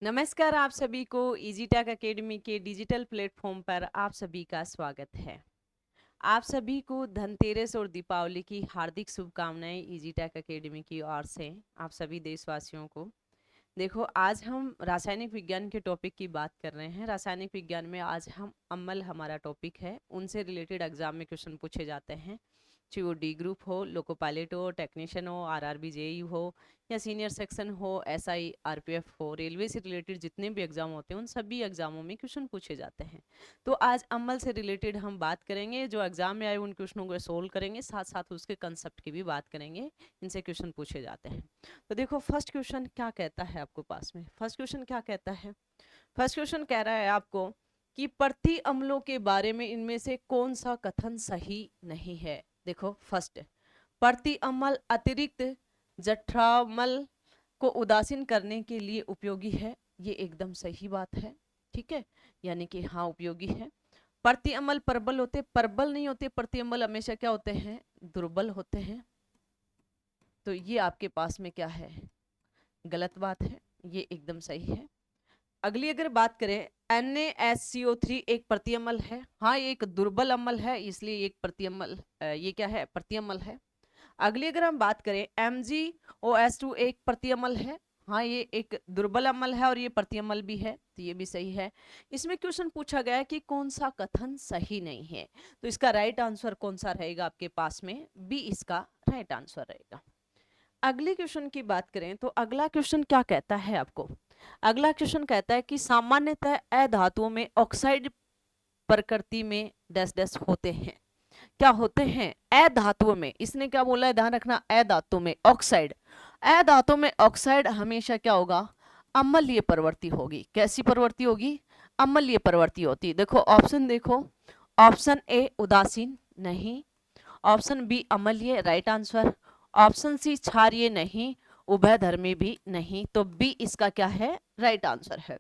नमस्कार, आप सभी को इजी टेक एकेडमी के डिजिटल प्लेटफॉर्म पर आप सभी का स्वागत है। आप सभी को धनतेरस और दीपावली की हार्दिक शुभकामनाएं इजी टेक एकेडमी की ओर से आप सभी देशवासियों को। देखो, आज हम रासायनिक विज्ञान के टॉपिक की बात कर रहे हैं। रासायनिक विज्ञान में आज हम अम्ल हमारा टॉपिक है, उनसे रिलेटेड एग्जाम में क्वेश्चन पूछे जाते हैं। चाहे वो डी ग्रुप हो, लोको पायलट हो, टेक्नीशियन हो, आरआरबी जेई हो या सीनियर सेक्शन हो, एसआई आरपीएफ हो, रेलवे से रिलेटेड जितने भी एग्जाम होते हैं उन सभी एग्जामों में क्वेश्चन पूछे जाते हैं। तो आज अम्ल से रिलेटेड हम बात करेंगे, जो एग्जाम में आए उन क्वेश्चनों को सोल्व करेंगे, साथ साथ उसके कंसेप्ट की भी बात करेंगे। इनसे क्वेश्चन पूछे जाते हैं। तो देखो, फर्स्ट क्वेश्चन क्या कहता है आपको पास में। फर्स्ट क्वेश्चन क्या कहता है? फर्स्ट क्वेश्चन कह रहा है आपको कि प्रति अम्लों के बारे में इनमें से कौन सा कथन सही नहीं है। देखो, फर्स्ट, प्रति अम्ल अतिरिक्त जठरामल को उदासीन करने के लिए उपयोगी है। ये एकदम सही बात है, ठीक है, यानी कि हाँ उपयोगी है। प्रति अम्ल प्रबल होते, प्रबल नहीं होते। प्रति अम्ल हमेशा क्या होते हैं? दुर्बल होते हैं। तो ये आपके पास में क्या है? गलत बात है, ये एकदम सही है। अगली अगर बात करें, NaSCO3 एक प्रतिअम्ल है। हाँ, ये एक दुर्बल अम्ल है, इसलिए एक प्रतिअम्ल, ये क्या है? प्रतिअम्ल है। अगली अगर हम बात करें, MgOS2 एक प्रतिअम्ल है। हाँ, ये एक दुर्बल अम्ल है और ये प्रतिअम्ल भी है, तो ये भी सही है। इसमें क्वेश्चन पूछा गया है कि कौन सा कथन सही नहीं है, तो इसका राइट आंसर कौन सा रहेगा आपके पास में? बी इसका राइट आंसर रहेगा। अगले क्वेश्चन की बात करें तो अगला क्वेश्चन क्या कहता है आपको? अगला क्वेश्चन कहता है कि सामान्यतः अधातुओं में ऑक्साइड प्रकृति में डैश डैश होते हैं। क्या होते हैं? अधातुओं में। इसने क्या बोला है, ध्यान रखना, अधातु में ऑक्साइड। अधातु में ऑक्साइड हमेशा क्या होगा? अम्लीय प्रवृत्ति होगी। कैसी प्रवृत्ति होगी? अम्लीय प्रवृत्ति होती। देखो ऑप्शन, देखो ऑप्शन ए उदासीन नहीं, ऑप्शन बी अम्लीय राइट आंसर, ऑप्शन सी क्षारीय नहीं, उभयधर्मी भी नहीं। तो बी इसका क्या है? राइट आंसर है।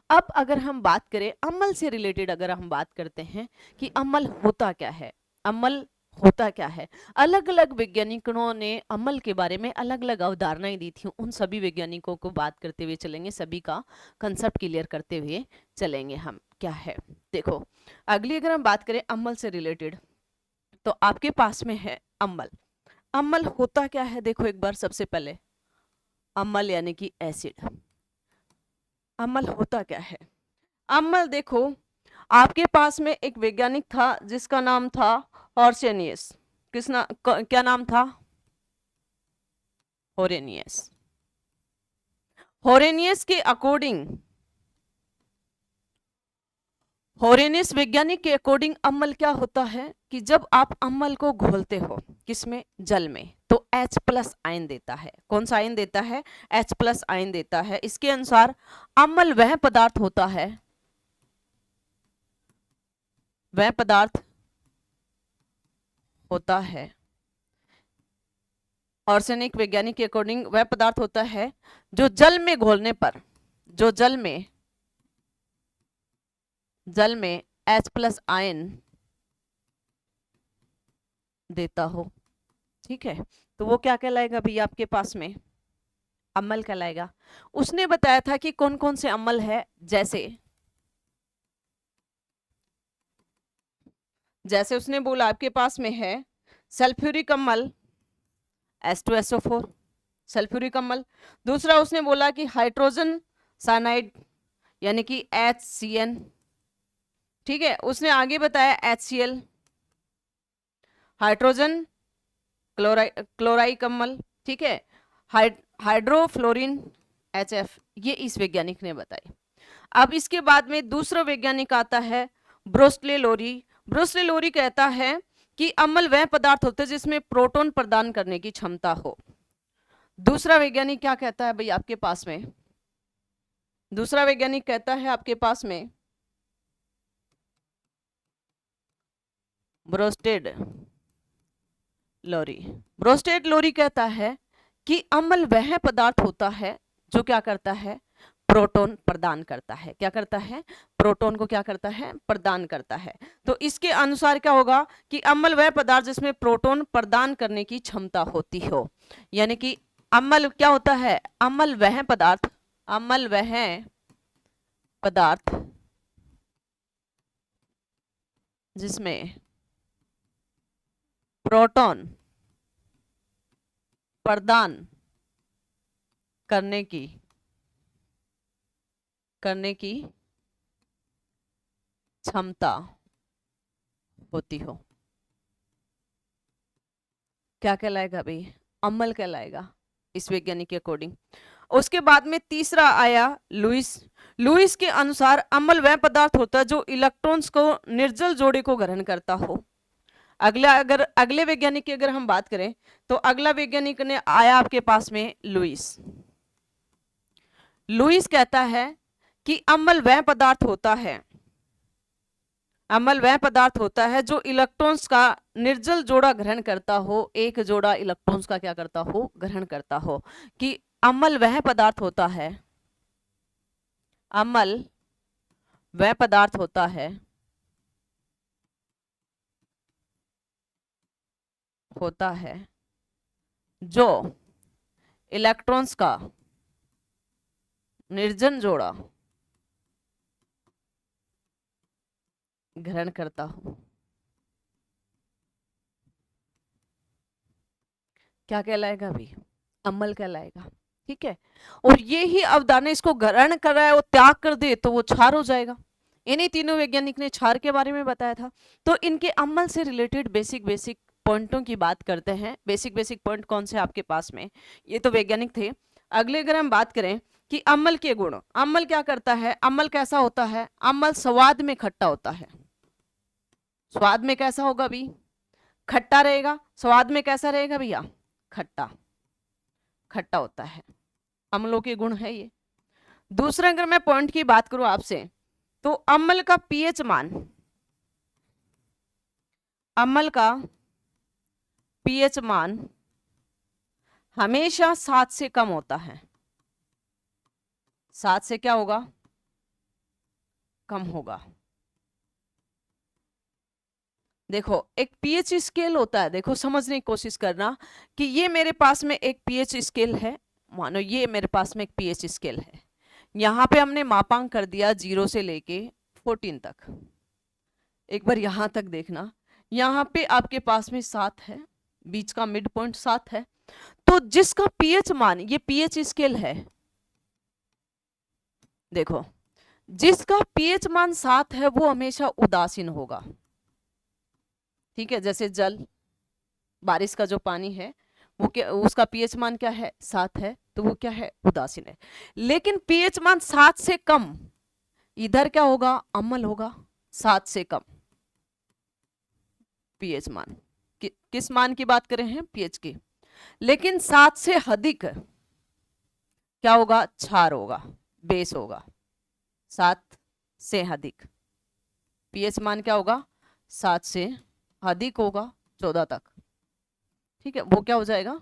अब अगर हम बात करें अम्ल से रिलेटेड, अगर हम बात करते हैं कि अम्ल होता क्या है, अम्ल होता क्या है, अलग अलग वैज्ञानिकों ने अम्ल के बारे में अलग अलग अवधारणाएं दी थी। उन सभी वैज्ञानिकों को बात करते हुए चलेंगे, सभी का कंसेप्ट क्लियर करते हुए चलेंगे हम। क्या है देखो, अगली अगर हम बात करें अम्ल से रिलेटेड, तो आपके पास में है अम्ल। अम्ल होता क्या है? देखो एक बार, सबसे पहले अम्ल यानी कि एसिड। अम्ल होता क्या है? अम्ल देखो, आपके पास में एक वैज्ञानिक था जिसका नाम था हॉर्सेनियस। क्या नाम था? होरेनियस। होरेनियस के अकॉर्डिंग, होरेनियस वैज्ञानिक के अकॉर्डिंग अम्ल क्या होता है कि जब आप अम्ल को घोलते हो किसमें? जल में, तो H+ आयन देता है। कौन सा आयन देता है? H+ आयन देता है। इसके अनुसार अम्ल वह पदार्थ होता है, वह पदार्थ होता है, आर्सेनिक वैज्ञानिक के अकॉर्डिंग वह पदार्थ होता है जो जल में घोलने पर, जो जल में H+ आयन देता हो। ठीक है, तो वो क्या कहलाएगा भैया आपके पास में? अम्ल कहलाएगा। उसने बताया था कि कौन कौन से अम्ल है, जैसे जैसे उसने बोला आपके पास में है सल्फ्यूरिक अम्ल H2SO4, सल्फ्यूरिक अम्ल। दूसरा उसने बोला कि हाइड्रोजन साइनाइड यानी कि HCN। ठीक है, उसने आगे बताया HCl, हाइड्रोजन क्लोराइक अम्ल। ठीक है, हाइड्रोफ्लोरिन HF, ये इस वैज्ञानिक ने बताई। अब इसके बाद में दूसरा वैज्ञानिक आता है ब्रोस्ले लोरी। ब्रोस्ले लोरी कहता है कि अम्ल वह पदार्थ होते हैं जिसमें प्रोटॉन प्रदान करने की क्षमता हो। दूसरा वैज्ञानिक क्या कहता है भाई आपके पास में? दूसरा वैज्ञानिक कहता है आपके पास में ब्रोस्टेड लोरी। ब्रोस्टेड लोरी कहता है कि अम्ल वह पदार्थ होता है जो क्या करता है? प्रोटॉन प्रदान करता है। क्या करता है? प्रोटॉन को क्या करता है? प्रदान करता है। तो इसके अनुसार क्या होगा कि अम्ल वह पदार्थ जिसमें प्रोटॉन प्रदान करने की क्षमता होती हो, यानी कि अम्ल क्या होता है? अम्ल वह पदार्थ, अम्ल वह पदार्थ जिसमें प्रोटॉन प्रदान करने की क्षमता होती हो, क्या कहलाएगा भाई? अम्ल कहलाएगा इस वैज्ञानिक के अकॉर्डिंग। उसके बाद में तीसरा आया लुईस के अनुसार अम्ल वह पदार्थ होता है जो इलेक्ट्रॉन्स को निर्जल जोड़े को ग्रहण करता हो। अगले वैज्ञानिक की अगर हम बात करें तो अगला वैज्ञानिक ने आया आपके पास में लुईस कहता है कि अम्ल वह पदार्थ होता है जो इलेक्ट्रॉन्स का निर्जल जोड़ा ग्रहण करता हो, एक जोड़ा इलेक्ट्रॉन्स का क्या करता हो? ग्रहण करता हो। कि अम्ल वह पदार्थ होता है जो इलेक्ट्रॉन्स का निर्जन जोड़ा ग्रहण करता हो। क्या कहलाएगा भाई? अम्ल कहलाएगा। ठीक है, और ये ही अवधारणा इसको ग्रहण कर रहा है वो त्याग कर दे तो वो क्षार हो जाएगा। इन्हीं तीनों वैज्ञानिक ने क्षार के बारे में बताया था। तो इनके अम्ल से रिलेटेड बेसिक पॉइंटों की बात करते हैं। बेसिक पॉइंट कौन से आपके पास में? ये तो वैज्ञानिक थे। अगले अगर हम बात करें कि अम्ल के गुण, अम्ल क्या करता है? अम्ल कैसा होता है? अम्ल स्वाद में खट्टा होता है। स्वाद में कैसा होगा भी? खट्टा रहेगा। स्वाद में कैसा रहेगा भैया? खट्टा होता है। अम्लों के गुण है ये। दूसरा अगर मैं पॉइंट की बात करूं आपसे तो अम्ल का पीएच मान हमेशा 7 से कम होता है। 7 से क्या होगा? कम होगा। देखो एक पीएच स्केल होता है, देखो समझने की कोशिश करना कि ये मेरे पास में एक पीएच स्केल है। मानो ये मेरे पास में एक पीएच स्केल है। यहाँ पे हमने मापांक कर दिया 0 से लेके 14 तक। एक बार यहाँ तक देखना, यहाँ पे आपके पास में 7 है, बीच का मिड पॉइंट 7 है। तो जिसका पीएच मान, ये पीएच स्केल है, देखो जिसका पीएच मान 7 है वो हमेशा उदासीन होगा। ठीक है, जैसे जल, बारिश का जो पानी है वो क्या, उसका पीएच मान क्या है? 7 है, तो वो क्या है? उदासीन है। लेकिन पीएच मान 7 से कम, इधर क्या होगा? अम्ल होगा। 7 से कम पीएच मान, किस मान की बात कर रहे हैं? पीएच की। लेकिन 7 से अधिक क्या होगा? क्षार होगा, बेस होगा। 7 से अधिक पीएच मान क्या होगा? 7 से अधिक होगा 14 तक। ठीक है, वो क्या हो जाएगा?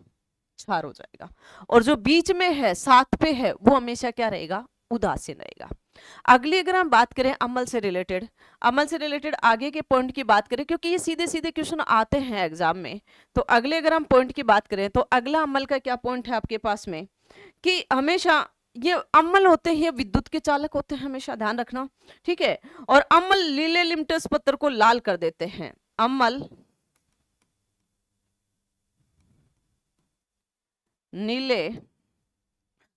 क्षार हो जाएगा। और जो बीच में है 7 पे है वो हमेशा क्या रहेगा? उदासीन रहेगा। अगली अगर हम बात करें अम्ल से रिलेटेड आगे के पॉइंट की बात करें, क्योंकि ये सीधे सीधे क्वेश्चन आते हैं एग्जाम में। तो अगले अगर हम पॉइंट की बात करें तो अगला अम्ल का क्या पॉइंट है आपके पास में कि हमेशा ये अम्ल होते हैं, विद्युत के चालक होते हैं, हमेशा ध्यान रखना। ठीक है, और अम्ल नीले लिम्टस पत्र को लाल कर देते हैं। अम्ल नीले,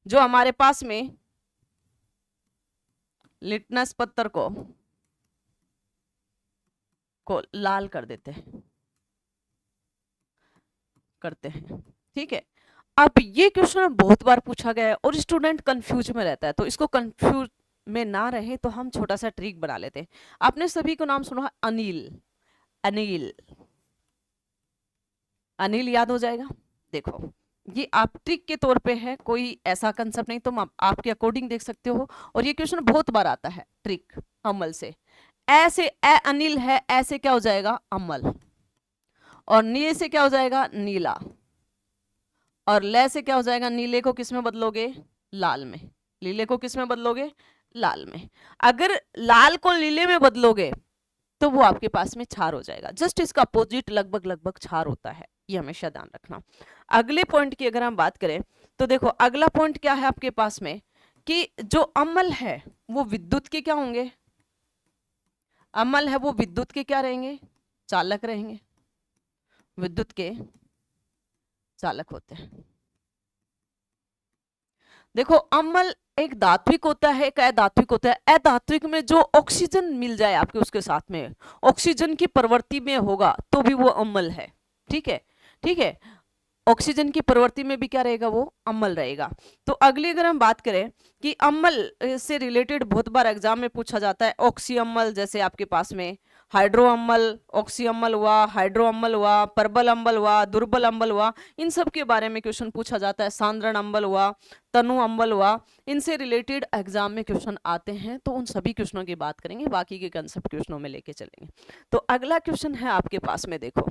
जो हमारे पास में लिटमस पत्थर को लाल कर देते हैं। ठीक है, अब ये क्वेश्चन बहुत बार पूछा गया है और स्टूडेंट कंफ्यूज में रहता है, तो इसको कंफ्यूज में ना रहे तो हम छोटा सा ट्रिक बना लेते हैं। आपने सभी को नाम सुना अनिल याद हो जाएगा। देखो ये आप ट्रिक के तौर पे है, कोई ऐसा कंसेप्ट नहीं, तुम आपके अकॉर्डिंग देख सकते हो। और ये क्वेश्चन बहुत बार आता है ट्रिक अम्ल से। ऐसे अनिल है, ऐसे क्या हो जाएगा? अम्ल। और नीले से क्या हो जाएगा? नीला। और ले से क्या हो जाएगा? नीले को किस में बदलोगे? लाल में। नीले को किस में बदलोगे? लाल में। अगर लाल को नीले में बदलोगे तो वो आपके पास में क्षार हो जाएगा। जस्ट इसका अपोजिट लगभग क्षार होता है, ये हमेशा ध्यान रखना। अगले पॉइंट की अगर हम बात करें तो देखो अगला पॉइंट क्या है आपके पास में कि जो अम्ल है वो विद्युत के क्या होंगे, अम्ल है वो विद्युत के क्या रहेंगे, चालक रहेंगे, विद्युत के चालक होते हैं। देखो अम्ल एक धात्विक होता है, एक अधात्विक होता है। अधात्विक में जो ऑक्सीजन मिल जाए आपके उसके साथ में, ऑक्सीजन की प्रवृत्ति में होगा तो भी वो अम्ल है। ठीक है, ठीक है, ऑक्सीजन की प्रवृत्ति में भी क्या रहेगा, वो अम्ल रहेगा। तो अगली अगर हम बात करें कि अम्ल से रिलेटेड बहुत बार एग्जाम में पूछा जाता है, ऑक्सी अम्ल, जैसे आपके पास में हाइड्रो अम्ल, ऑक्सी अम्ल हुआ, हाइड्रो अम्ल हुआ, प्रबल अम्ल हुआ, दुर्बल अम्ल हुआ, इन सब के बारे में क्वेश्चन पूछा जाता है। सांद्रण अम्ल हुआ, तनु अम्ल हुआ, इनसे रिलेटेड एग्जाम में क्वेश्चन आते हैं। तो उन सभी क्वेश्चनों की बात करेंगे, बाकी के कंसेप्ट क्वेश्चनों में लेके चलेंगे। तो अगला क्वेश्चन है आपके पास में, देखो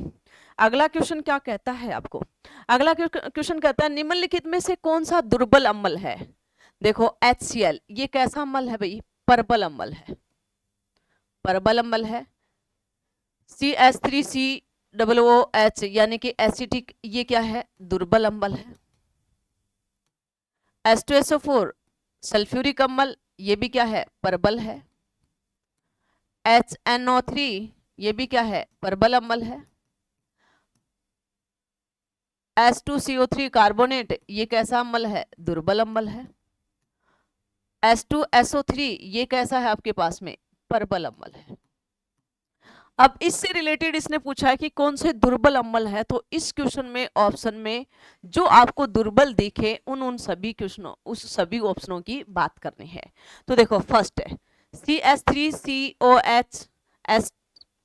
अगला क्वेश्चन क्या कहता है आपको। अगला क्वेश्चन कहता है निम्नलिखित में से कौन सा दुर्बल अम्ल है। देखो HCl, ये कैसा अम्ल है भाई, प्रबल अम्ल है, प्रबल अम्ल है। CH3COOH यानी कि एसिटिक, ये क्या है, दुर्बल अम्ल है। H2SO4 सल्फ्यूरिक अम्ल, ये भी क्या है, प्रबल है। HNO3 ये भी क्या है, प्रबल अम्ल है। H2CO3 कार्बोनेट, ये कैसा अम्ल है, दुर्बल अम्ल है। H2SO3 ये कैसा है आपके पास में, प्रबल अम्ल है। अब इससे रिलेटेड इसने पूछा है कि कौन से दुर्बल अम्ल है, तो इस क्वेश्चन में ऑप्शन में जो आपको दुर्बल दिखे उन सभी क्वेश्चनों, उस सभी ऑप्शनों की बात करनी है। तो देखो फर्स्ट है CH3COH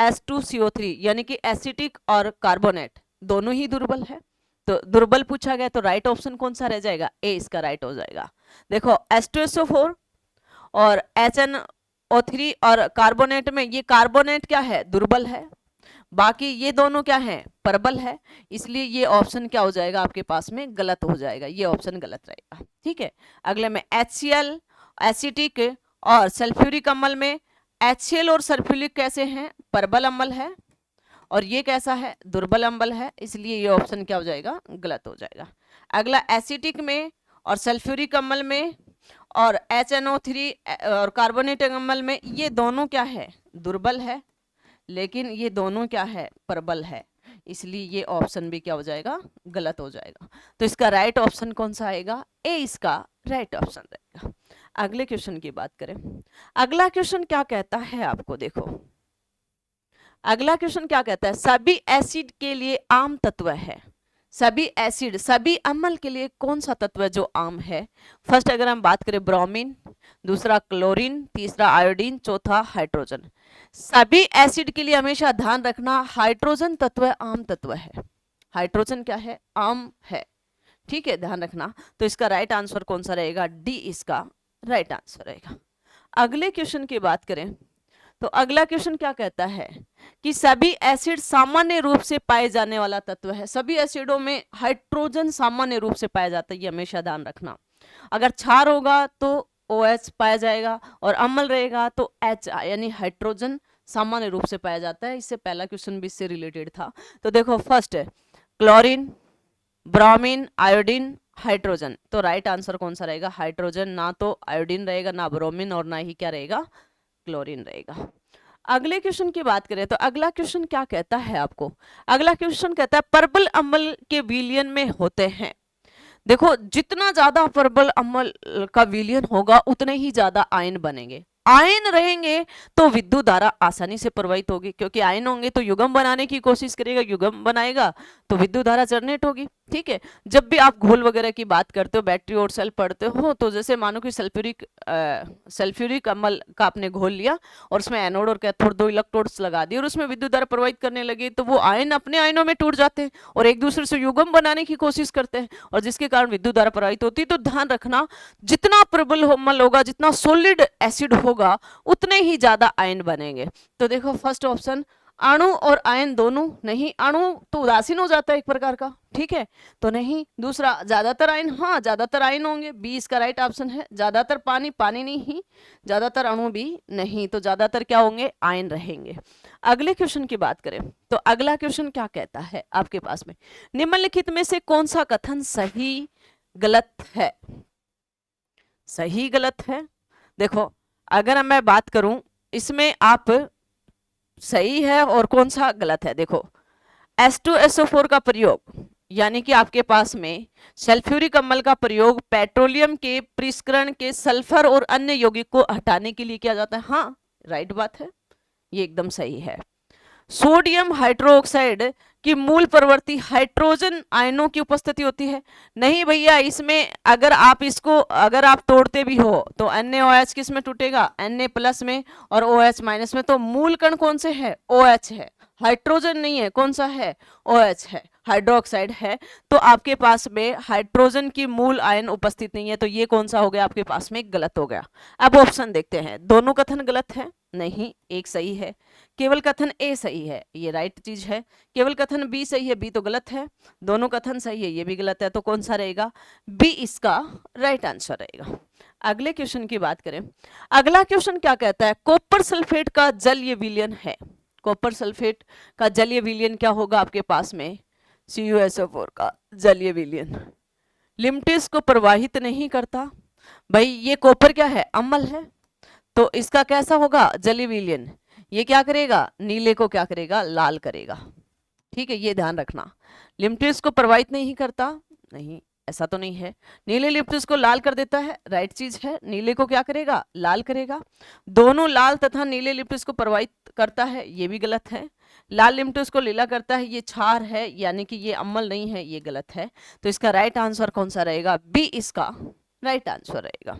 H2CO3 यानी कि एसिटिक और कार्बोनेट दोनों ही दुर्बल है। तो दुर्बल पूछा गया तो राइट ऑप्शन कौन सा रह जाएगा, ए इसका राइट हो जाएगा। देखो H2SO4 और HNO3 और कार्बोनेट में, ये कार्बोनेट क्या है, दुर्बल है, बाकी ये दोनों क्या है, प्रबल है, इसलिए ये ऑप्शन क्या हो जाएगा आपके पास में, गलत हो जाएगा, ये ऑप्शन गलत रहेगा। ठीक है, अगले में HCl एसिटिक और सल्फ्यूरिक अम्ल में HCl और सल्फ्यूरिक कैसे हैं, प्रबल अम्ल है, और ये कैसा है, दुर्बल अम्ल है, इसलिए ये ऑप्शन क्या हो जाएगा, गलत हो जाएगा। अगला एसिटिक में और सल्फ्यूरिक अम्ल में और HNO3 और कार्बोनेटिक अम्ल में, ये दोनों क्या है, दुर्बल है, लेकिन ये दोनों क्या है, प्रबल है, इसलिए ये ऑप्शन भी क्या हो जाएगा, गलत हो जाएगा। तो इसका राइट ऑप्शन कौन सा आएगा, ए इसका राइट ऑप्शन रहेगा। अगले क्वेश्चन की बात करें, अगला क्वेश्चन क्या कहता है आपको, देखो अगला क्वेश्चन क्या कहता है, सभी एसिड के लिए आम तत्व है, सभी एसिड, सभी अम्ल के लिए कौन सा तत्व है जो आम है। फर्स्ट अगर हम बात करें ब्रोमीन, दूसरा क्लोरीन, तीसरा आयोडीन, चौथा हाइड्रोजन। सभी एसिड के लिए हमेशा ध्यान रखना हाइड्रोजन तत्व आम तत्व है, हाइड्रोजन क्या है, आम है। ठीक है, ध्यान रखना। तो इसका राइट आंसर कौन सा रहेगा, डी इसका राइट आंसर रहेगा। अगले क्वेश्चन की बात करें तो अगला क्वेश्चन क्या कहता है कि सभी एसिड सामान्य रूप से पाए जाने वाला तत्व है, सभी एसिडों में हाइड्रोजन सामान्य रूप से पाया जाता है, ये हमेशा ध्यान रखना। अगर क्षार होगा तो OH पाया जाएगा और अम्ल रहेगा तो H यानी हाइड्रोजन सामान्य रूप से पाया जाता है। इससे पहला क्वेश्चन भी इससे रिलेटेड था। तो देखो फर्स्ट है क्लोरीन, ब्रोमीन, आयोडीन, हाइड्रोजन। तो राइट आंसर कौन सा रहेगा, हाइड्रोजन, ना तो आयोडीन रहेगा, ना ब्रोमीन और ना ही क्या रहेगा, क्लोरीन रहेगा। अगले क्वेश्चन की बात करें तो अगला क्वेश्चन क्या कहता है आपको, अगला क्वेश्चन कहता है प्रबल अम्ल के विलयन में होते हैं। देखो जितना ज्यादा प्रबल अम्ल का विलयन होगा उतने ही ज्यादा आयन बनेंगे, आयन रहेंगे तो विद्युत धारा आसानी से प्रवाहित होगी, क्योंकि आयन होंगे तो युग्म बनाने की कोशिश करेगा, युग्म बनाएगा तो विद्युत धारा जनरेट होगी। ठीक है, जब भी आप घोल वगैरह की बात करते हो, बैटरी और सेल पढ़ते हो, तो जैसे मानो कि सल्फ्यूरिक अम्ल का आपने घोल लिया और उसमें एनोड और कैथोड दो इलेक्ट्रोड्स लगा दिए और उसमें विद्युत धारा प्रवाहित करने लगी, तो वो आयन अपने आयनों में टूट जाते हैं और एक दूसरे से युग्म बनाने की कोशिश करते हैं और जिसके कारण विद्युत धारा प्रवाहित होती है। तो ध्यान रखना जितना प्रबल अम्ल होगा, जितना सॉलिड एसिड होगा, उतने ही ज्यादा आयन बनेंगे। तो देखो फर्स्ट ऑप्शन, अणु और आयन दोनों नहीं, अणु तो उदासीन हो जाता है एक प्रकार का, ठीक है, तो नहीं। दूसरा ज्यादातर आयन, हाँ ज्यादातर आयन होंगे, बी इसका राइट ऑप्शन है। ज्यादातर पानी, पानी नहीं, ज्यादातर अणु भी नहीं, तो ज्यादातर क्या होंगे, आयन रहेंगे। अगले क्वेश्चन की बात करें तो अगला क्वेश्चन क्या कहता है आपके पास में, निम्नलिखित में से कौन सा कथन सही गलत है। सही गलत है? देखो, अगर मैं बात करूं इसमें, आप सही है और कौन सा गलत है। देखो, H2SO4 का प्रयोग, यानी कि आपके पास में सल्फ्यूरिक अम्ल का प्रयोग पेट्रोलियम के पृष्करण के सल्फर और अन्य यौगिक को हटाने के लिए किया जाता है। हाँ, राइट बात है, ये एकदम सही है। सोडियम हाइड्रोक्साइड की मूल प्रवृत्ति हाइड्रोजन आयनों की उपस्थिति होती है। नहीं भैया, इसमें अगर आप तोड़ते भी हो तो NaOH किस में टूटेगा? Na प्लस में और OH माइनस में। तो मूल कण कौन से है? OH है, हाइड्रोजन नहीं है। कौन सा है? OH है, हाइड्रोक्साइड है। तो आपके पास में हाइड्रोजन की मूल आयन उपस्थित नहीं है, तो ये कौन सा हो गया आपके पास में? गलत हो गया। अब ऑप्शन देखते हैं, दोनों कथन गलत है? नहीं, एक सही है। केवल कथन ए सही है, ये राइट चीज है। केवल कथन बी सही है, बी तो गलत है। दोनों कथन सही है, ये भी गलत है। तो कौन सा रहेगा? बी इसका राइट आंसर रहेगा। अगले क्वेश्चन की बात करें। अगला क्वेश्चन क्या कहता है? कॉपर सल्फेट का जलीय विलयन है। कॉपर सल्फेट का जलीय विलयन क्या होगा आपके पास में? CuSO4 का जलीय विलयन लिम्टेस को प्रवाहित नहीं करता। भाई ये कॉपर क्या है? अम्ल है, तो इसका कैसा होगा जलीय विलयन? ये क्या करेगा? नीले को क्या करेगा? लाल करेगा। ठीक है, ये ध्यान रखना। लिम्टेस को प्रवाहित नहीं करता, नहीं, ऐसा तो नहीं है। नीले लिप्टिस को लाल कर देता है, राइट चीज है। नीले को क्या करेगा? लाल करेगा। दोनों लाल तथा नीले लिप्टिस को प्रवाहित करता है, ये भी गलत है। लाल लिप्टिस को लीला करता है, ये क्षार है, यानी कि ये अम्ल नहीं है, ये गलत है। तो इसका राइट आंसर कौन सा रहेगा? बी इसका राइट आंसर रहेगा।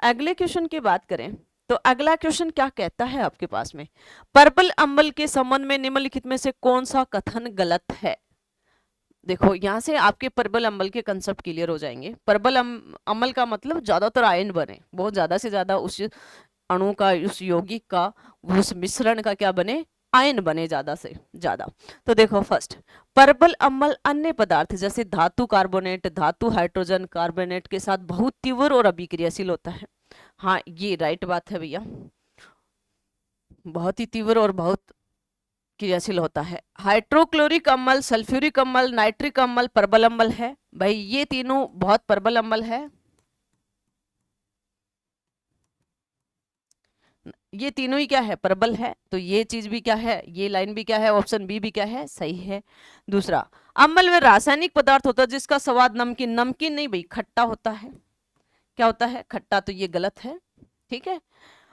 अगले क्वेश्चन की बात करें तो अगला क्वेश्चन क्या कहता है आपके पास में? पर्पल अम्ल के संबंध में निम्नलिखित में से कौन सा कथन गलत है? देखो, यहां से आपके परबल अम्ल के कंसेप्ट क्लियर हो जाएंगे। परबल अम्ल का मतलब ज्यादातर आयन बने, बहुत ज्यादा से ज्यादा उस अणु का, उस यौगिक का, उस मिश्रण का क्या बने? आयन बने ज्यादा से ज्यादा। तो देखो, फर्स्ट, परबल अम्ल अन्य पदार्थ जैसे धातु कार्बोनेट, धातु हाइड्रोजन कार्बोनेट के साथ बहुत तीव्र और अभिक्रियाशील होता है। हाँ, ये राइट बात है भैया, बहुत ही तीव्र और बहुत क्रियाशील होता है। हाइड्रोक्लोरिक अम्ल, सल्फ्यूरिक अम्ल, नाइट्रिक अम्ल प्रबल अम्ल है। भाई ये तीनों बहुत प्रबल अम्ल है, ये तीनों ही क्या है? प्रबल है। तो ये चीज भी क्या है? ये लाइन भी क्या है? ऑप्शन बी भी क्या है? सही है। दूसरा, अम्ल में रासायनिक पदार्थ होता है जिसका स्वाद नमकीन, नमकीन नहीं भाई, खट्टा होता है। क्या होता है? खट्टा। तो ये गलत है, ठीक है।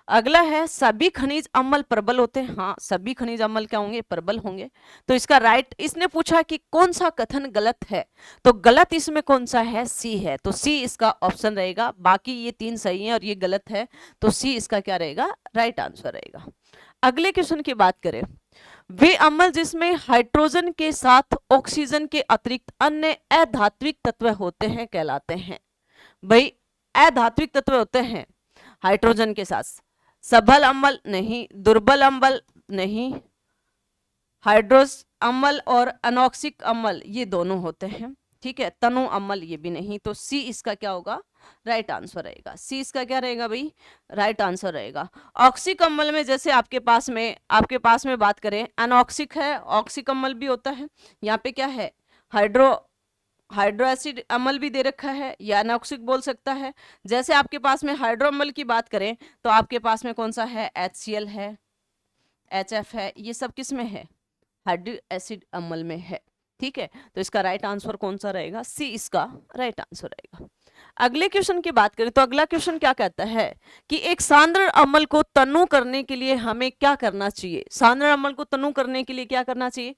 अगला है, सभी खनिज अम्ल प्रबल होते हैं। हाँ, सभी खनिज अम्ल क्या होंगे? प्रबल होंगे। तो इसका राइट, इसने पूछा कि कौन सा कथन गलत है, तो गलत इसमें कौन सा है? सी है। तो सी इसका ऑप्शन रहेगा। बाकी ये तीन सही हैं और ये गलत है, तो सी इसका क्या रहेगा? राइट आंसर रहेगा। अगले क्वेश्चन की बात करें, वे अम्ल जिसमें हाइड्रोजन के साथ ऑक्सीजन के अतिरिक्त अन्य अधात्विक तत्व होते हैं कहलाते हैं। भाई अधात्विक तत्व होते हैं हाइड्रोजन के साथ। सबल अम्ल नहीं, दुर्बल अम्ल नहीं, हाइड्रोस अम्ल और अनॉक्सिक अम्ल ये दोनों होते हैं, ठीक है। तनु अम्ल ये भी नहीं। तो सी इसका क्या होगा? राइट आंसर रहेगा। सी इसका क्या रहेगा भाई? राइट आंसर रहेगा। ऑक्सिक अम्ल में जैसे आपके पास में बात करें, अनऑक्सिक है, ऑक्सिक अम्ल भी होता है। यहाँ पे क्या है? हाइड्रो एसिड अम्ल भी दे रखा है, या अनऑक्सिक बोल सकता है। जैसे आपके पास में हाइड्रो अम्ल की बात करें तो आपके पास में कौन सा है? HCl है, HF है, ये सब किस में है? हाइड्रो एसिड अम्ल में है, ठीक है। तो इसका राइट आंसर कौन सा रहेगा? सी इसका राइट आंसर रहेगा। अगले क्वेश्चन की बात करें तो अगला क्वेश्चन क्या कहता है कि एक सांद्र अम्ल को तनु करने के लिए हमें क्या करना चाहिए? सांद्र अम्ल को तनु करने के लिए क्या करना चाहिए?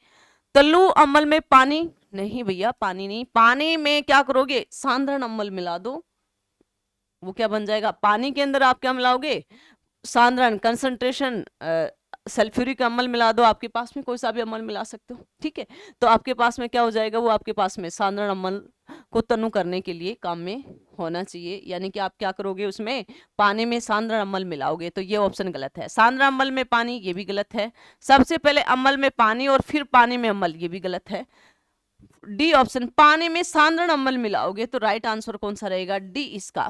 तल्लु अम्ल में पानी नहीं भैया, पानी नहीं। पानी में क्या करोगे? सांद्र अम्ल मिला दो, वो क्या बन जाएगा? पानी के अंदर आप क्या मिलाओगे? सांद्रण, कंसंट्रेशन, सल्फ्यूरिक अम्ल मिला दो। आपके पास में कोई सा भी अम्ल मिला सकते हो, ठीक है। तो आपके पास में क्या हो जाएगा? वो आपके पास में सांद्रण अम्ल को तनु करने के लिए काम में होना चाहिए, यानी कि आप क्या करोगे? उसमें पानी में सांद्रण अम्ल मिलाओगे। तो ये ऑप्शन गलत है। सांद्रण अम्ल में पानी, ये भी गलत है। सबसे पहले अम्ल में पानी और फिर पानी में अम्ल, ये भी गलत है। डी ऑप्शन, पानी में सांद्रण अम्ल मिलाओगे। तो राइट आंसर कौन सा रहेगा? डी इसका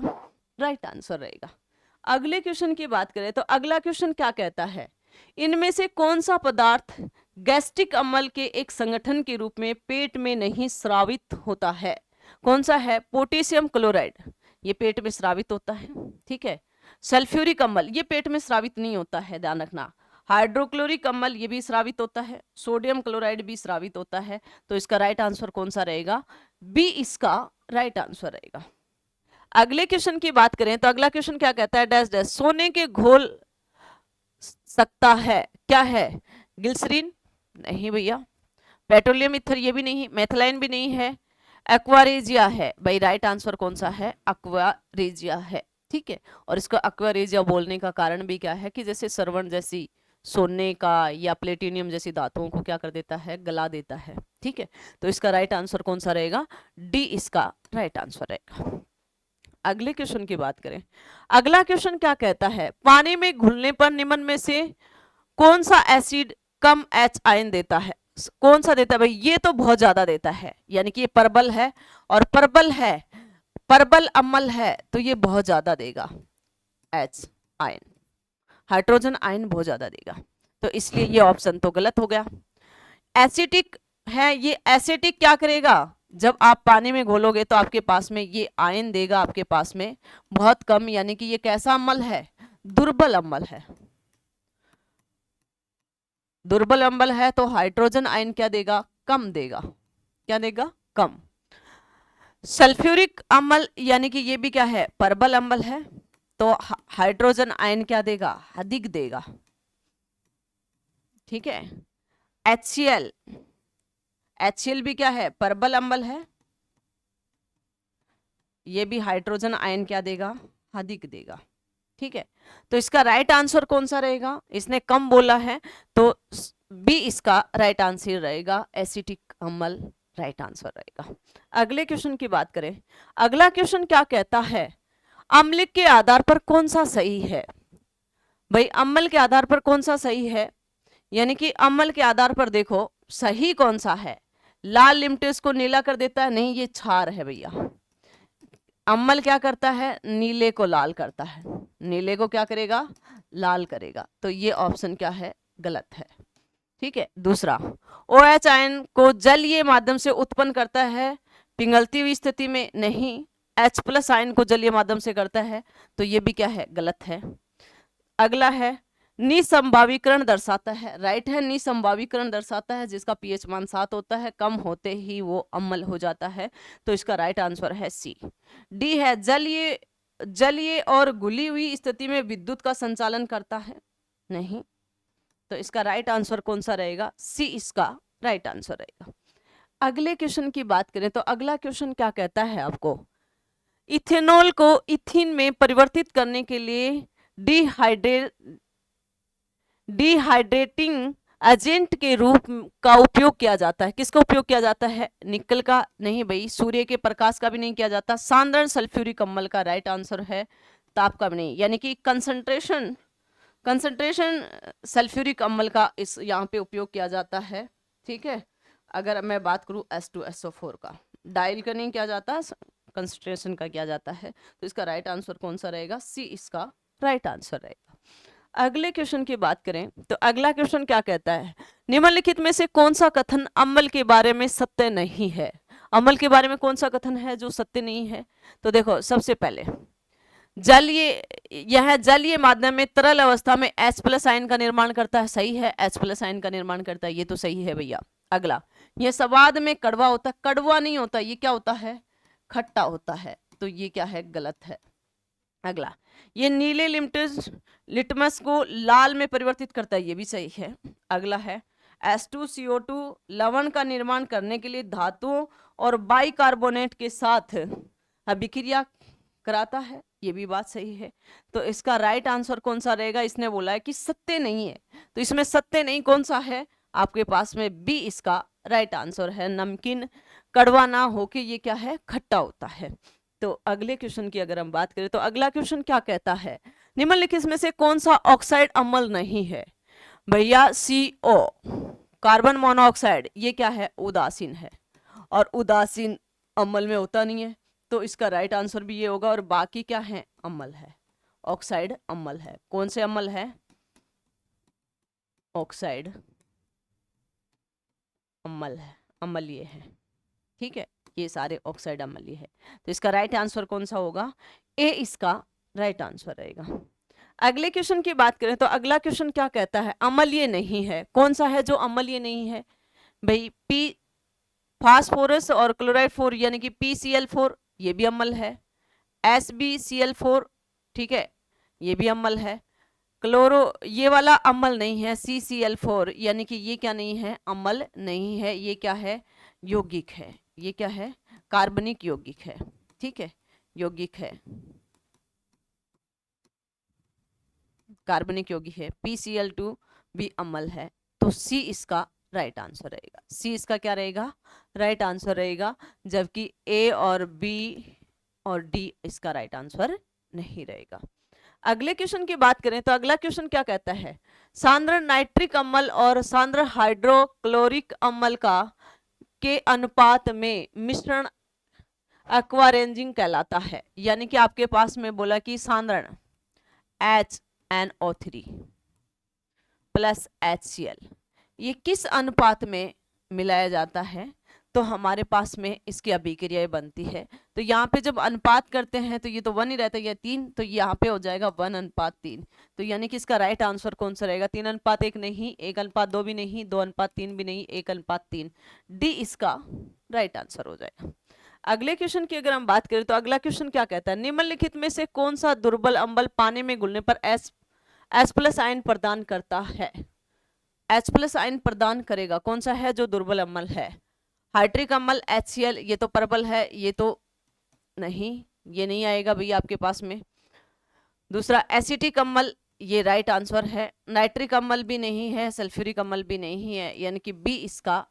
राइट आंसर रहेगा। अगले क्वेश्चन की बात करें तो अगला क्वेश्चन क्या कहता है? इनमें से कौन सा पदार्थ गैस्ट्रिक अम्ल के एक संगठन के रूप में पेट में नहीं स्रावित होता है? कौन सा है? पोटेशियम क्लोराइड, ये पेट में स्रावित होता है, ठीक है। सल्फ्यूरिक अम्ल ये पेट में स्रावित नहीं होता है, ध्यान रखना। हाइड्रोक्लोरिक अम्ल ये भी स्रावित होता है, सोडियम क्लोराइड भी स्रावित होता है। तो इसका राइट आंसर कौन सा रहेगा? बी इसका राइट आंसर रहेगा। अगले क्वेश्चन की बात करें तो अगला क्वेश्चन क्या कहता है, डैश डैश सोने के घोल सकता है, क्या है? ग्लिसरीन? नहीं भैया। पेट्रोलियम ईथर ये भी नहीं, मेथिलाइन भी नहीं है, एक्वारेजिया है। भाई राइट आंसर कौन सा है? एक्वारेजिया है, ठीक है। और इसको एक्वारेजिया बोलने का कारण भी क्या है कि जैसे सरवण जैसी सोने का या प्लेटिनियम जैसी धातुओं को क्या कर देता है? गला देता है, ठीक है। तो इसका राइट आंसर कौन सा रहेगा? डी इसका राइट आंसर रहेगा। अगले क्वेश्चन की बात करें, अगला क्वेश्चन क्या कहता है, पानी में घुलने पर निम्न में से कौन सा एसिड कम H आयन देता है? कौन सा देता है भाई? ये तो बहुत ज्यादा देता है, यानी कि ये परबल है और परबल है, परबल अम्ल है, तो ये बहुत ज्यादा देगा H आयन, हाइड्रोजन आयन बहुत ज्यादा देगा। तो इसलिए ये ऑप्शन तो गलत हो गया। एसिटिक है, ये एसिटिक क्या करेगा? जब आप पानी में घोलोगे तो आपके पास में ये आयन देगा आपके पास में बहुत कम, यानी कि ये कैसा अम्ल है? दुर्बल अम्ल है। दुर्बल अम्ल है तो हाइड्रोजन आयन क्या देगा? कम देगा। क्या देगा? कम। सल्फ्यूरिक अम्ल यानी कि ये भी क्या है? परबल अम्ल है, तो हाइड्रोजन आयन क्या देगा? अधिक देगा, ठीक है। HCl, HCl भी क्या है? परबल अम्ल है, ये भी हाइड्रोजन आयन क्या देगा? अधिक देगा, ठीक है। तो इसका राइट आंसर कौन सा रहेगा? इसने कम बोला है तो बी इसका राइट आंसर रहेगा, एसिटिक अम्ल राइट आंसर रहेगा। अगले क्वेश्चन की बात करें, अगला क्वेश्चन क्या कहता है, अम्ल के आधार पर कौन सा सही है? भाई अम्ल के आधार पर कौन सा सही है, यानी कि अम्ल के आधार पर देखो सही कौन सा है। लाल लिमटेस को नीला कर देता है? नहीं, ये क्षार है भैया। अम्ल क्या करता है? नीले को लाल करता है, नीले को क्या करेगा? लाल करेगा। तो ये ऑप्शन क्या है? गलत है, ठीक है। दूसरा, OH आयन को जलीय माध्यम से उत्पन्न करता है पिघलती हुई स्थिति में? नहीं। H+ आयन को जलीय माध्यम से करता है, तो ये भी क्या है? गलत है। अगला है निसंभावीकरण दर्शाता है, राइट है। निसंभावीकरण दर्शाता है जिसका pH मान 7 होता है, कम होते ही वो अम्ल हो जाता है, तो इसका राइट आंसर है सी। डी है जलीय और घुली हुई स्थिति में विद्युत का संचालन करता है? नहीं। तो इसका राइट आंसर कौन सा रहेगा? सी इसका राइट आंसर रहेगा। अगले क्वेश्चन की बात करें तो अगला क्वेश्चन क्या कहता है आपको, इथेनॉल को इथिन में परिवर्तित करने के लिए डिहाइड्रेटिंग एजेंट के रूप का उपयोग किया जाता है। किसका उपयोग किया जाता है? निकल का? नहीं भाई। सूर्य के प्रकाश का भी नहीं किया जाता। साधारण सल्फ्यूरिक अम्ल का राइट आंसर है, ताप का भी नहीं, यानी कि कंसंट्रेशन सल्फ्यूरिक अम्ल का इस यहाँ पे उपयोग किया जाता है, ठीक है। अगर मैं बात करूँ H2SO4 का, डायल का नहीं किया जाता, कंसंट्रेशन का किया जाता है, तो इसका राइट आंसर कौन सा रहेगा? सी इसका राइट आंसर रहेगा। अगले क्वेश्चन की बात करें तो अगला क्वेश्चन क्या कहता है, निम्नलिखित में से कौन सा कथन अम्ल के बारे में सत्य नहीं है? अम्ल के बारे में कौन सा कथन है जो सत्य नहीं है? तो देखो, सबसे पहले यह जलीय माध्यम में तरल अवस्था में H+ आयन का निर्माण करता है, सही है। H+ आयन का निर्माण करता है, ये तो सही है भैया। अगला, यह स्वाद में कड़वा होता है, कड़वा नहीं होता, ये क्या होता है? खट्टा होता है, तो ये क्या है? गलत है। अगला, ये नीले लिटमस को लाल में परिवर्तित करता है, ये भी सही है। अगला है H2CO2 लवण का निर्माण करने के लिए धातुओं और बाइकार्बोनेट के साथ अभिक्रिया कराता है, ये भी बात सही है। तो इसका राइट आंसर कौन सा रहेगा? इसने बोला है कि सत्य नहीं है, तो इसमें सत्य नहीं कौन सा है आपके पास में? बी इसका राइट आंसर है। नमकीन कड़वा ना होके ये क्या है? खट्टा होता है। तो अगले क्वेश्चन की अगर हम बात करें तो अगला क्वेश्चन क्या कहता है, निम्नलिखित में से कौन सा ऑक्साइड अम्ल नहीं है? भैया CO, कार्बन मोनोऑक्साइड, ये क्या है? उदासीन है, और उदासीन अम्ल में होता नहीं है, तो इसका राइट आंसर भी ये होगा। और बाकी क्या है? अम्ल है, ऑक्साइड अम्ल है। कौन से अम्ल है? ऑक्साइड अम्ल है, अम्ल ये है, ठीक है। ये सारे ऑक्साइड अम्लीय है। तो इसका राइट आंसर कौन सा होगा? ए इसका राइट आंसर रहेगा। अगले क्वेश्चन की बात करें तो अगला क्वेश्चन क्या कहता है? अम्लीय नहीं है। कौन सा है जो अम्लीय नहीं है भाई? पी फास्फोरस और क्लोराइड 4 यानी कि PCl4 ये भी अम्ल है। SbCl4 ठीक है, ये भी अम्ल है। क्लोरो ये वाला अम्ल नहीं है, CCl4 यानी कि ये क्या नहीं है? अम्ल नहीं है। ये क्या है? यौगिक है। ये क्या है? कार्बनिक यौगिक है। ठीक है, यौगिक है, कार्बनिक यौगिक है। PCl2 भी अम्ल है। तो सी इसका राइट आंसर रहेगा। सी इसका क्या रहेगा? राइट आंसर रहेगा। जबकि ए और बी और डी इसका राइट आंसर नहीं रहेगा। अगले क्वेश्चन की बात करें तो अगला क्वेश्चन क्या कहता है? सांद्र नाइट्रिक अम्ल और सांद्र हाइड्रोक्लोरिक अम्ल का के अनुपात में मिश्रण एक्वारेंजिंग कहलाता है। यानी कि आपके पास में बोला कि सांद्रण HNO3 प्लस HCl ये किस अनुपात में मिलाया जाता है? तो हमारे पास में इसकी अभिक्रियाएं बनती है। तो यहाँ पे जब अनुपात करते हैं तो ये तो 1 ही रहता है, ये 3, तो यहाँ पे हो जाएगा 1:3। तो यानी कि इसका राइट आंसर कौन सा रहेगा? 3:1 नहीं, 1:2 भी नहीं, 2:3 भी नहीं, 1:3। डी इसका राइट आंसर हो जाएगा। अगले क्वेश्चन की अगर हम बात करें तो अगला क्वेश्चन क्या कहता है? निम्नलिखित में से कौन सा दुर्बल अम्ल पानी में घुलने पर H+ आयन प्रदान करता है? H+ आयन प्रदान करेगा। कौन सा है जो दुर्बल अम्ल है? हाइड्रिक अम्ल HCl ये तो प्रबल है, ये तो नहीं, ये नहीं आएगा भैया आपके पास में। दूसरा एसिटिक अम्ल ये राइट आंसर है। नाइट्रिक अम्ल भी नहीं है, सल्फ्यूरिक अम्ल भी नहीं है, यानी कि बी इसका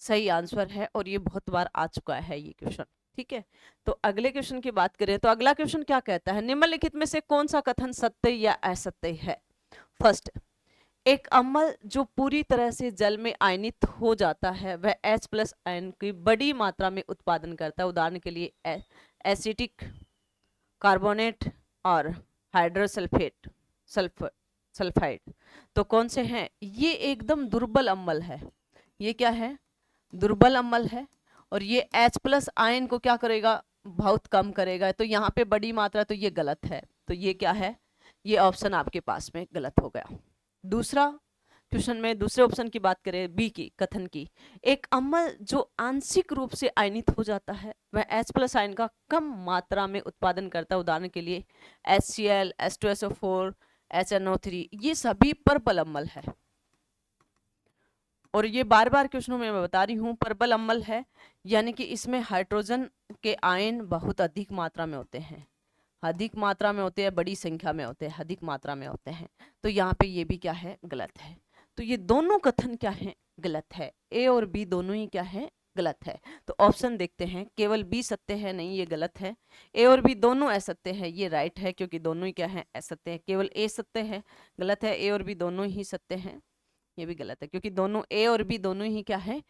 सही आंसर है। और ये बहुत बार आ चुका है ये क्वेश्चन। ठीक है, तो अगले क्वेश्चन की बात करें तो अगला क्वेश्चन क्या कहता है? निम्नलिखित में से कौन सा कथन सत्य या असत्य है? फर्स्ट, एक अम्ल जो पूरी तरह से जल में आयनित हो जाता है वह H+ आयन की बड़ी मात्रा में उत्पादन करता है। उदाहरण के लिए एसिटिक, कार्बोनेट और हाइड्रोसल्फेट, सल्फाइड। तो कौन से हैं? ये एकदम दुर्बल अम्ल है। ये क्या है? दुर्बल अम्ल है। और ये H+ आयन को क्या करेगा? बहुत कम करेगा। तो यहाँ पे बड़ी मात्रा, तो ये गलत है। तो ये क्या है? ये ऑप्शन आपके पास में गलत हो गया। दूसरा क्वेश्चन में दूसरे ऑप्शन की बात करें, बी की कथन की, एक अम्ल जो आंशिक रूप से आयनित हो जाता है वह H+ आयन का कम मात्रा में उत्पादन करता है। उदाहरण के लिए HCl, H2SO4, HNO3 ये सभी प्रबल अम्ल है। और ये बार बार क्वेश्चनों में मैं बता रही हूँ प्रबल अम्ल है, यानी कि इसमें हाइड्रोजन के आयन बहुत अधिक मात्रा में होते हैं, अधिक मात्रा में होते हैं, बड़ी संख्या में होते हैं, अधिक मात्रा में होते हैं। तो यहाँ पे ये भी क्या है? गलत है। तो ये दोनों कथन क्या है? गलत है। ए और बी दोनों ही क्या है? गलत है। तो ऑप्शन देखते हैं, केवल बी सत्य है, नहीं ये गलत है। ए और बी दोनों असत्य है, ये राइट है, क्योंकि दोनों ही क्या है? असत्य है। केवल ए सत्य है, गलत है। ए और बी दोनों ही सत्य है, ये भी गलत है, क्योंकि दोनों ए और बी दोनों ही क्या है?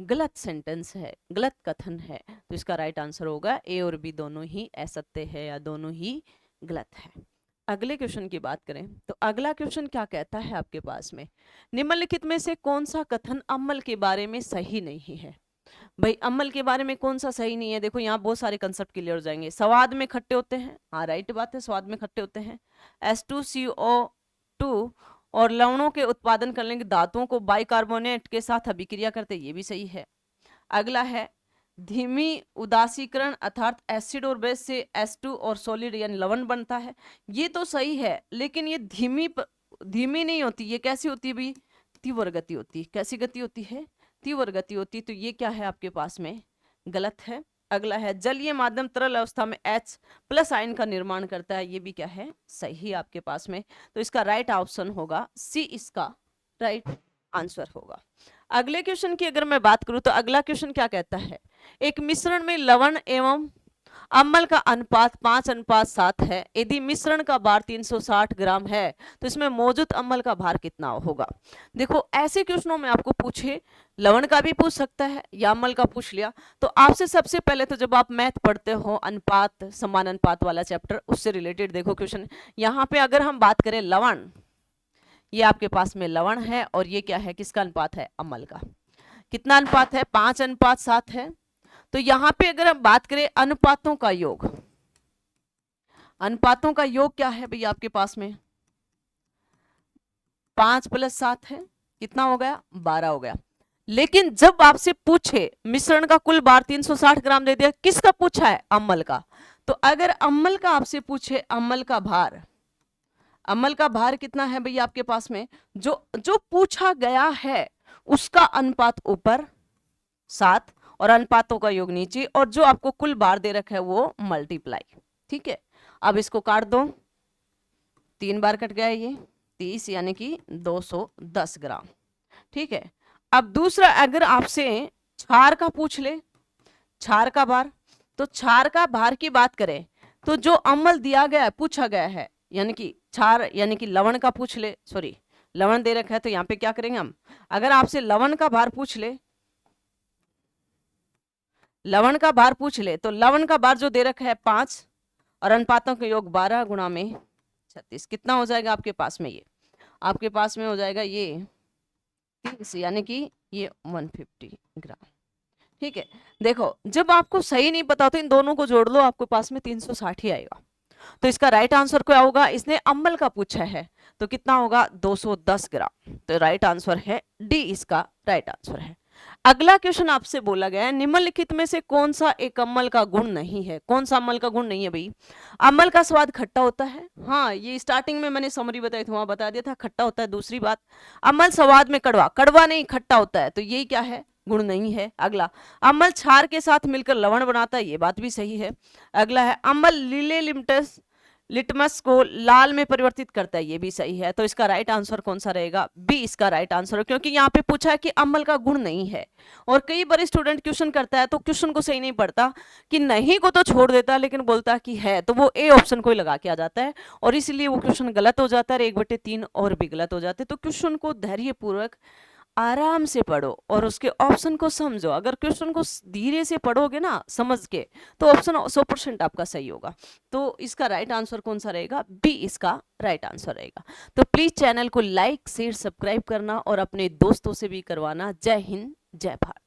गलत सेंटेंस है, गलत कथन है। तो इसका राइट आंसर होगा ए और बी दोनों ही असत्य है या दोनों ही गलत है। अगले क्वेश्चन की बात करें तो अगला क्वेश्चन क्या कहता है आपके पास में? निम्नलिखित में से कौन सा कथन अम्ल के बारे में सही नहीं है? भाई अम्ल के बारे में कौन सा सही नहीं है? देखो यहाँ बहुत सारे कंसेप्ट क्लियर हो जाएंगे। स्वाद में खट्टे होते हैं, हाँ राइट बात है, स्वाद में खट्टे होते हैं। H2CO2 और लवणों के उत्पादन करने के धातुओं को बाइकार्बोनेट के साथ अभिक्रिया करते, ये भी सही है। अगला है धीमी उदासीकरण अर्थात एसिड और बेस से H2 और सॉलिड यानी लवण बनता है, ये तो सही है। लेकिन ये धीमी नहीं होती, ये कैसी होती है भाई? तीव्र गति होती है। कैसी गति होती है? तीव्र गति होती है। तो ये क्या है आपके पास में? गलत है। अगला है जलीय माध्यम तरल अवस्था में H+ आयन का निर्माण करता है, ये भी क्या है? सही आपके पास में। तो इसका राइट ऑप्शन होगा सी, इसका राइट आंसर होगा। अगले क्वेश्चन की अगर मैं बात करूं तो अगला क्वेश्चन क्या कहता है? एक मिश्रण में लवण एवं अम्ल का अनुपात 5:7 है। यदि मिश्रण का भार 360 ग्राम है तो इसमें मौजूद अम्ल का भार कितना होगा? देखो ऐसे क्वेश्चनों में आपको पूछे, लवण का भी पूछ सकता है या अम्ल का पूछ लिया, तो आपसे सबसे पहले तो जब आप मैथ पढ़ते हो अनुपात, समान अनुपात वाला चैप्टर, उससे रिलेटेड देखो क्वेश्चन। यहाँ पे अगर हम बात करें लवण, ये आपके पास में लवण है और ये क्या है? किसका अनुपात है? अम्ल का। कितना अनुपात है? 5:7 है। तो यहां पे अगर हम बात करें अनुपातों का योग, अनुपातों का योग क्या है भैया आपके पास में? 5 + 7 है, कितना हो गया? 12 हो गया। लेकिन जब आपसे पूछे मिश्रण का कुल भार 360 ग्राम दे दिया, किसका पूछा है? अम्ल का। तो अगर अम्ल का आपसे पूछे, अम्ल का भार, अम्ल का भार कितना है भैया आपके पास में? जो जो पूछा गया है उसका अनुपात ऊपर 7 और अनुपातों का योग नीचे, और जो आपको कुल भार दे रखा है वो मल्टीप्लाई। ठीक है, अब इसको काट दो, 3 बार कट गया ये 30 यानी कि 210 ग्राम। ठीक है, अब दूसरा अगर आपसे क्षार का पूछ ले, क्षार का भार, तो क्षार का भार की बात करें तो जो अम्ल दिया गया है, पूछा गया है, यानी कि क्षार यानी कि लवण का पूछ ले, सॉरी लवण दे रखा है, तो यहां पे क्या करेंगे हम? अगर आपसे लवण का भार पूछ ले, लवण का भार पूछ ले, तो लवण का भार जो दे रखा है 5 और अनुपातों का योग 12 गुणा में 36, कितना हो जाएगा आपके पास में? ये आपके पास में हो जाएगा ये 30 यानी कि ये 150 ग्राम। ठीक है, देखो जब आपको सही नहीं पता तो इन दोनों को जोड़ लो, आपके पास में 360 ही आएगा। तो इसका राइट आंसर क्या होगा? इसने अम्ल का पूछा है तो कितना होगा? 210 ग्राम। तो राइट आंसर है डी, इसका राइट आंसर है। अगला क्वेश्चन आपसे बोला गया है निम्नलिखित में से कौन सा एक अम्ल का गुण नहीं है? कौन सा अम्ल का गुण नहीं है भाई? अम्ल का स्वाद खट्टा होता है, हाँ ये स्टार्टिंग में मैंने समरी बताई थी, वहां बता दिया था खट्टा होता है। दूसरी बात, अम्ल स्वाद में कड़वा, कड़वा नहीं खट्टा होता है, तो ये क्या है? गुण नहीं है। अगला, अम्ल क्षार के साथ मिलकर लवण बनाता है, ये बात भी सही है। अगला है अम्ल लीले लिटमस को लाल में परिवर्तित करता है, ये भी सही है। तो इसका राइट आंसर कौन सा रहेगा? बी इसका राइट आंसर है, क्योंकि यहाँ पे पूछा है कि अम्ल का गुण नहीं है। और कई बार स्टूडेंट क्वेश्चन करता है तो क्वेश्चन को सही नहीं पढ़ता, कि नहीं को तो छोड़ देता लेकिन बोलता कि है, तो वो ए ऑप्शन को ही लगा के आ जाता है, और इसलिए वो क्वेश्चन गलत हो जाता है, 1/3 और भी गलत हो जाते हैं। तो क्वेश्चन को धैर्यपूर्वक आराम से पढ़ो और उसके ऑप्शन को समझो। अगर क्वेश्चन को धीरे से पढ़ोगे ना समझ के, तो ऑप्शन 100% आपका सही होगा। तो इसका राइट आंसर कौन सा रहेगा? बी इसका राइट आंसर रहेगा। तो प्लीज चैनल को लाइक शेयर सब्सक्राइब करना और अपने दोस्तों से भी करवाना। जय हिंद, जय भारत।